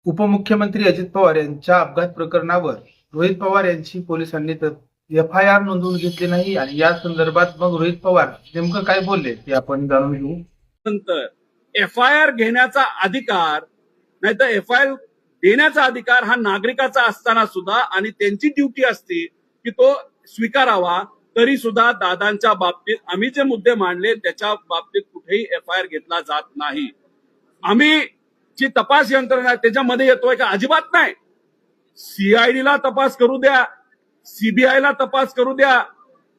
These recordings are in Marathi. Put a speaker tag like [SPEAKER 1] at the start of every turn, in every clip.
[SPEAKER 1] उपमुख्यमंत्री अजित पवार यांच्या अपघात प्रकरणावर रोहित पवार यांची पोलिसांनी एफ.आय.आर. नोंदवून घेतली नाही आणि या संदर्भात मग रोहित पवार नेमकं काय बोलले ते आपण जाणून घेऊ.
[SPEAKER 2] नंतर एफ.आय.आर. घेण्याचा अधिकार नाहीतर एफ.आय.आर. देण्याचा अधिकार हा नागरिकाचा असताना सुद्धा आणि त्यांची ड्युटी असते की तो स्वीकारावा, तरी सुद्धा दादांच्या बाबतीत आम्ही जे मुद्दे मांडले त्याच्या बाबतीत कुठेही एफ.आय.आर. घेतला जात नाही. आम्ही जी तपास यंत्रणा त्याच्यामध्ये येतोय का? अजिबात नाही. सीआयडीला तपास करू द्या, सीबीआयला तपास करू द्या,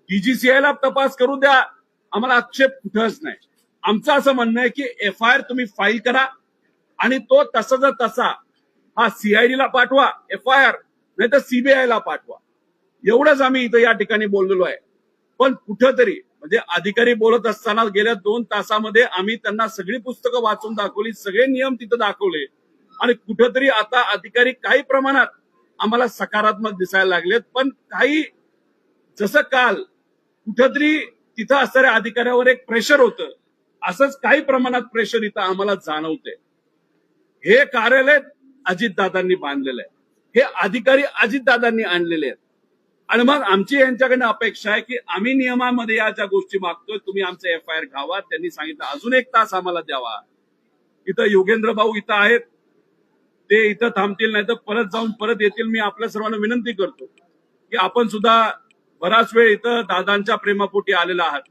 [SPEAKER 2] डीजीसीआयला तपास करू द्या, आम्हाला आक्षेप कुठंच नाही. आमचं असं म्हणणं आहे की एफ.आय.आर. तुम्ही फाईल करा आणि तो तसाचा तसा हा सीआयडीला पाठवा एफ.आय.आर. नाही तर सीबीआयला पाठवा. एवढंच आम्ही इथं या ठिकाणी बोललेलो आहे. पण कुठंतरी म्हणजे अधिकारी बोलत असताना गेल्या 2 तासामध्ये आम्ही त्यांना सगळी पुस्तकं वाचून दाखवली, सगळे नियम तिथं दाखवले आणि कुठंतरी आता अधिकारी काही प्रमाणात आम्हाला सकारात्मक दिसायला लागलेत. पण काही जसं काल कुठंतरी तिथं असणाऱ्या अधिकाऱ्यावर एक प्रेशर होतं, असंच काही प्रमाणात प्रेशर इथं आम्हाला जाणवतंय. हे कार्यालय अजितदादांनी बांधलेलं आहे, हे अधिकारी अजितदादांनी आणलेले आहेत आणि मग आमची यांच्याकडनं अपेक्षा आहे की आम्ही नियमामध्ये या ज्या गोष्टी मागतोय तुम्ही आमचं एफ.आय.आर. घ्यावा. त्यांनी सांगितलं अजून 1 तास आम्हाला द्यावा. इथं योगेंद्र भाऊ इथं आहेत, ते इथं थांबतील नाही तर परत जाऊन परत येतील. मी आपल्या सर्वांना विनंती करतो की आपण सुद्धा बराच वेळ इथं दादांच्या प्रेमापोटी आलेला आहात.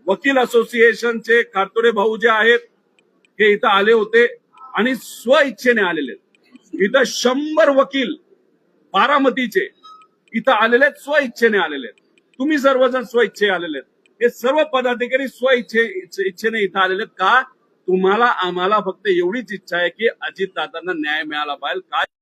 [SPEAKER 2] वकील असोसिएशनचे कारतोडे भाऊ जे आहेत हे इथं आले होते आणि स्व इच्छेने आलेले. इथं 100 वकील बारामतीचे इथं आलेले आहेत, स्व इच्छेने आलेले आहेत. तुम्ही सर्वजण स्व इच्छे आलेले आहेत. हे सर्व पदाधिकारी स्व इच्छेने इथं आलेले आहेत. का? तुम्हाला आम्हाला फक्त एवढीच इच्छा आहे की अजितदादांना न्याय मिळाला पाहिजे. काय